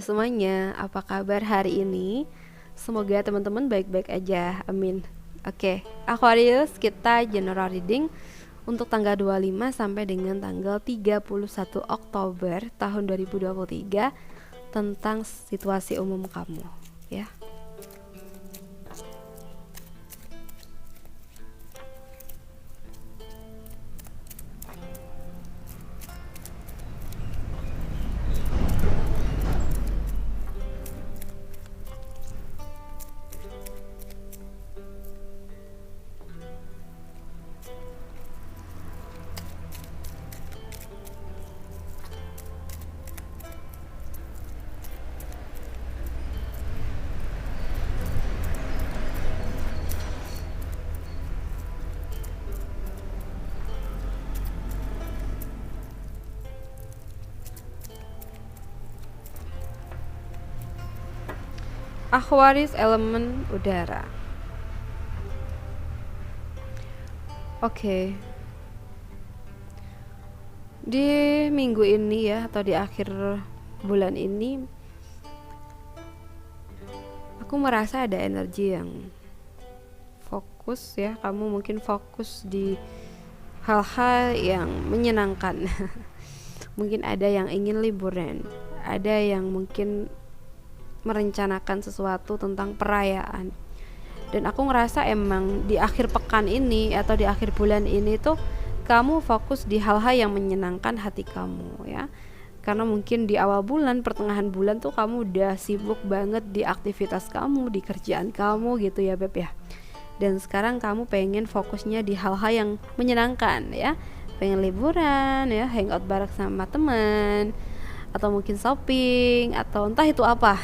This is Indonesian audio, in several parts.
Semuanya, apa kabar hari ini? Semoga teman-teman baik-baik aja, amin. Oke, Aquarius, kita general reading untuk tanggal 25 sampai dengan tanggal 31 Oktober tahun 2023 tentang situasi umum kamu, ya. Aquarius elemen udara. Oke. Di minggu ini ya, atau di akhir bulan ini, aku merasa ada energi yang fokus ya. Kamu mungkin fokus di hal-hal yang menyenangkan. Mungkin ada yang ingin liburan, ada yang mungkin merencanakan sesuatu tentang perayaan. Dan aku ngerasa emang di akhir pekan ini atau di akhir bulan ini tuh kamu fokus di hal-hal yang menyenangkan hati kamu ya. Karena mungkin di awal bulan, pertengahan bulan tuh kamu udah sibuk banget di aktivitas kamu, di kerjaan kamu gitu ya Beb ya. Dan sekarang kamu pengen fokusnya di hal-hal yang menyenangkan ya. Pengen liburan ya, hangout bareng sama teman, atau mungkin shopping, atau entah itu apa.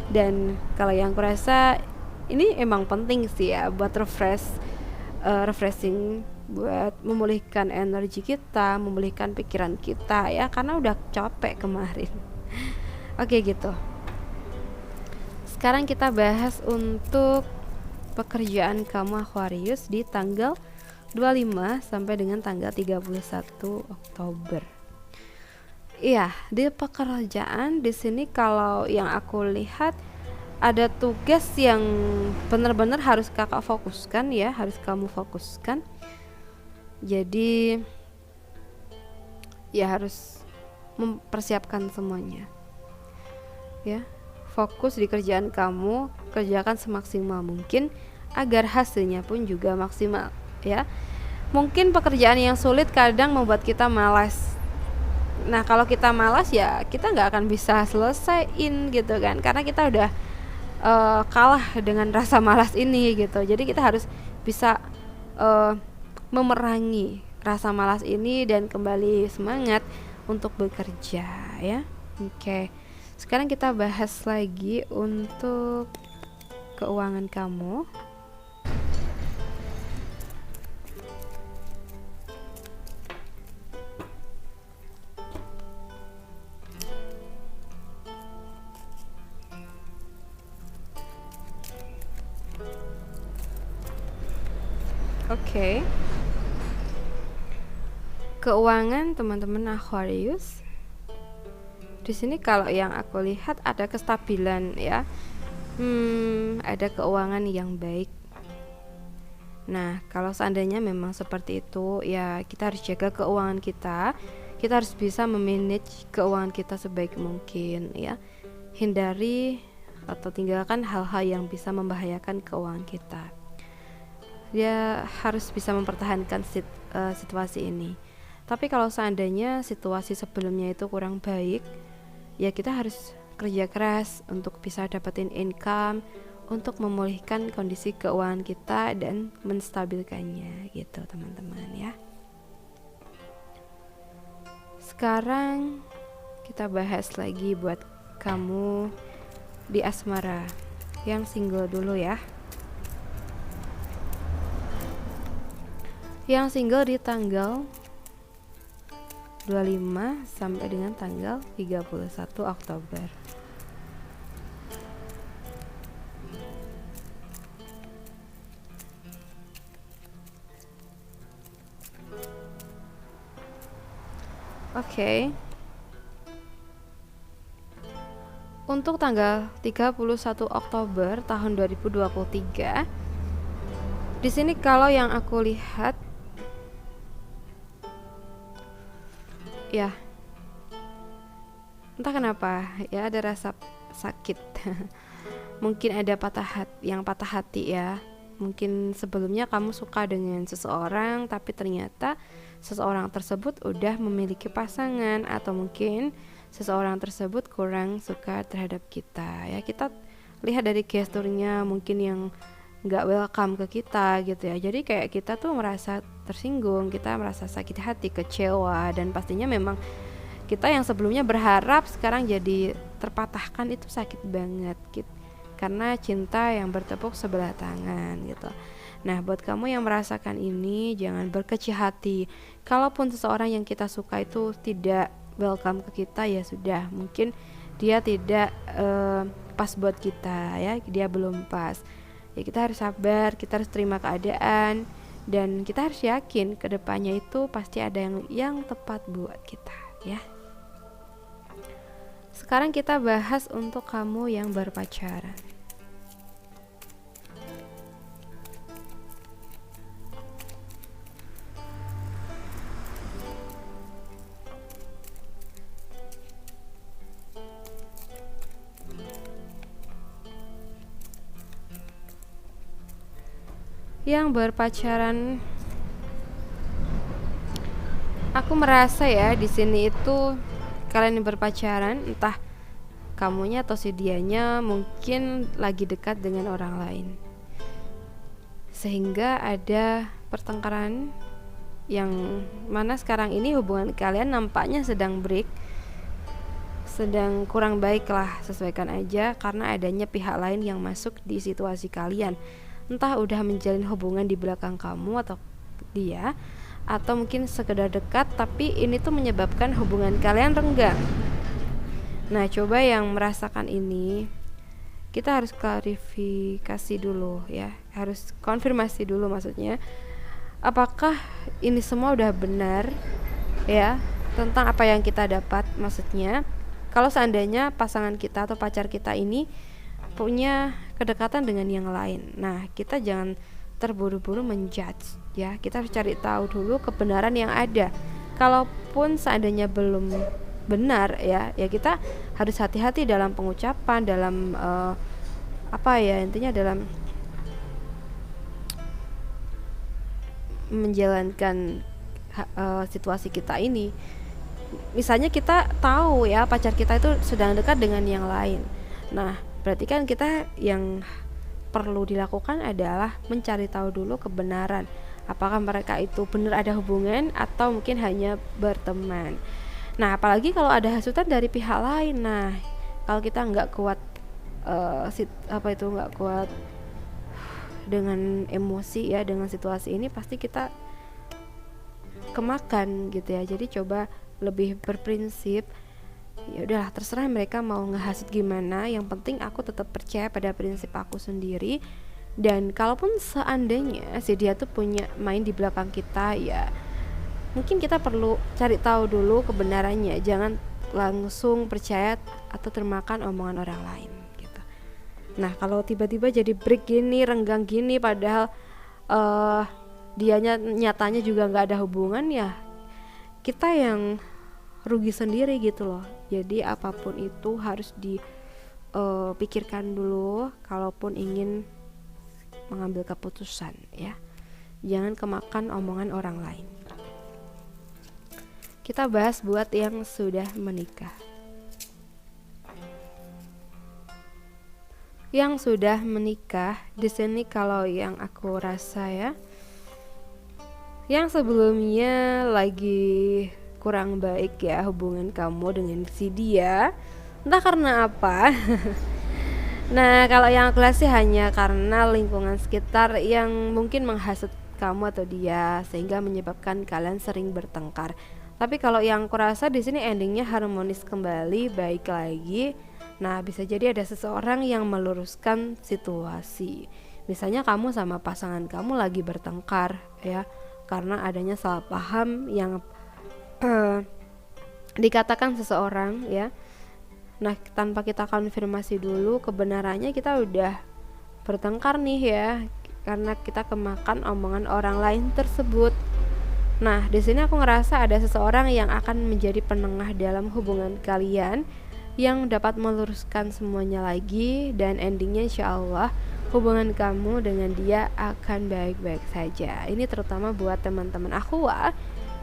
Dan kalau yang aku rasa ini emang penting sih ya buat refreshing, buat memulihkan energi kita, memulihkan pikiran kita ya, karena udah capek kemarin. Oke gitu. Sekarang kita bahas untuk pekerjaan kamu Aquarius di tanggal 25 sampai dengan tanggal 31 Oktober. Iya, di pekerjaan di sini kalau yang aku lihat ada tugas yang benar-benar harus kakak fokuskan ya, harus kamu fokuskan. Jadi ya harus mempersiapkan semuanya. Ya, fokus di kerjaan kamu, kerjakan semaksimal mungkin agar hasilnya pun juga maksimal ya. Mungkin pekerjaan yang sulit kadang membuat kita malas. Nah kalau kita malas ya kita nggak akan bisa selesaiin gitu kan, karena kita udah kalah dengan rasa malas ini gitu. Jadi kita harus bisa uh, memerangi rasa malas ini dan kembali semangat untuk bekerja ya. Oke, sekarang kita bahas lagi untuk keuangan kamu. Oke. Keuangan teman-teman Aquarius. Di sini kalau yang aku lihat ada kestabilan ya. Ada keuangan yang baik. Nah, kalau seandainya memang seperti itu, ya kita harus jaga keuangan kita. Kita harus bisa memanage keuangan kita sebaik mungkin ya. Hindari atau tinggalkan hal-hal yang bisa membahayakan keuangan kita. Dia harus bisa mempertahankan situasi ini. Tapi kalau seandainya situasi sebelumnya itu kurang baik, ya kita harus kerja keras untuk bisa dapetin income, untuk memulihkan kondisi keuangan kita dan menstabilkannya gitu teman-teman ya. Sekarang kita bahas lagi buat kamu di asmara yang single dulu ya. Yang single di tanggal 25 sampai dengan tanggal 31 Oktober. Oke. Untuk tanggal 31 Oktober tahun 2023, di sini kalau yang aku lihat ya, entah kenapa ya ada rasa sakit. Mungkin ada patah hati ya. Mungkin sebelumnya kamu suka dengan seseorang, tapi ternyata seseorang tersebut udah memiliki pasangan, atau mungkin seseorang tersebut kurang suka terhadap kita ya. Kita lihat dari gesturnya mungkin yang nggak welcome ke kita gitu ya. Jadi kayak kita tuh merasa tersinggung, kita merasa sakit hati, kecewa, dan pastinya memang kita yang sebelumnya berharap sekarang jadi terpatahkan, itu sakit banget gitu. Karena cinta yang bertepuk sebelah tangan gitu. Nah, buat kamu yang merasakan ini, jangan berkecil hati. Kalaupun seseorang yang kita suka itu tidak welcome ke kita, ya sudah, mungkin dia tidak pas buat kita ya, dia belum pas. Ya kita harus sabar, kita harus terima keadaan, dan kita harus yakin kedepannya itu pasti ada yang tepat buat kita ya. Sekarang kita bahas untuk kamu yang berpacaran. Yang berpacaran, aku merasa ya di sini itu kalian yang berpacaran, entah kamunya atau si dianya, mungkin lagi dekat dengan orang lain, sehingga ada pertengkaran yang mana sekarang ini hubungan kalian nampaknya sedang break, sedang kurang baik lah. Sesuaikan aja karena adanya pihak lain yang masuk di situasi kalian, entah udah menjalin hubungan di belakang kamu atau dia, atau mungkin sekedar dekat tapi ini tuh menyebabkan hubungan kalian renggang. Nah, coba yang merasakan ini, kita harus klarifikasi dulu ya, harus konfirmasi dulu, maksudnya apakah ini semua udah benar ya tentang apa yang kita dapat. Maksudnya kalau seandainya pasangan kita atau pacar kita ini punya kedekatan dengan yang lain, nah kita jangan terburu-buru menjudge ya. Kita harus cari tahu dulu kebenaran yang ada. Kalaupun seandainya belum benar ya kita harus hati-hati dalam pengucapan, dalam intinya dalam menjalankan situasi kita ini. Misalnya kita tahu ya pacar kita itu sedang dekat dengan yang lain, nah berarti kan kita yang perlu dilakukan adalah mencari tahu dulu kebenaran, apakah mereka itu benar ada hubungan atau mungkin hanya berteman. Nah, apalagi kalau ada hasutan dari pihak lain. Nah, kalau kita nggak kuat nggak kuat dengan emosi ya, dengan situasi ini, pasti kita kemakan gitu ya. Jadi coba lebih berprinsip. Ya udahlah, terserah mereka mau ngehasut gimana, yang penting aku tetap percaya pada prinsip aku sendiri. Dan kalaupun seandainya si dia tuh punya main di belakang kita, ya mungkin kita perlu cari tahu dulu kebenarannya, jangan langsung percaya atau termakan omongan orang lain gitu. Nah, kalau tiba-tiba jadi break gini, renggang gini, padahal dianya nyatanya juga nggak ada hubungan, ya kita yang rugi sendiri gitu loh. Jadi apapun itu harus dipikirkan dulu kalaupun ingin mengambil keputusan ya. Jangan kemakan omongan orang lain. Kita bahas buat yang sudah menikah. Yang sudah menikah di sini, kalau yang aku rasa ya, yang sebelumnya lagi kurang baik ya hubungan kamu dengan si dia, entah karena apa. Nah, kalau yang aku lihat sih hanya karena lingkungan sekitar yang mungkin menghasut kamu atau dia, sehingga menyebabkan kalian sering bertengkar. Tapi kalau yang aku rasa di sini endingnya harmonis kembali, baik lagi. Nah, bisa jadi ada seseorang yang meluruskan situasi. Misalnya kamu sama pasangan kamu lagi bertengkar ya, karena adanya salah paham yang dikatakan seseorang ya. Nah, tanpa kita konfirmasi dulu kebenarannya, kita udah bertengkar nih ya, karena kita kemakan omongan orang lain tersebut. Nah, di sini aku ngerasa ada seseorang yang akan menjadi penengah dalam hubungan kalian, yang dapat meluruskan semuanya lagi, dan endingnya insya Allah hubungan kamu dengan dia akan baik-baik saja. Ini terutama buat teman-teman Aqua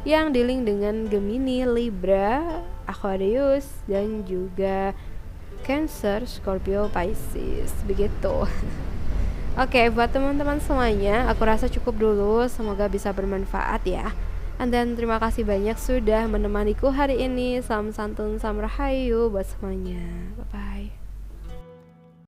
yang dealing dengan Gemini, Libra, Aquarius, dan juga Cancer, Scorpio, Pisces, begitu. Oke, buat teman-teman semuanya, aku rasa cukup dulu. Semoga bisa bermanfaat ya. Dan terima kasih banyak sudah menemaniku hari ini. Salam santun, salam rahayu buat semuanya. Bye.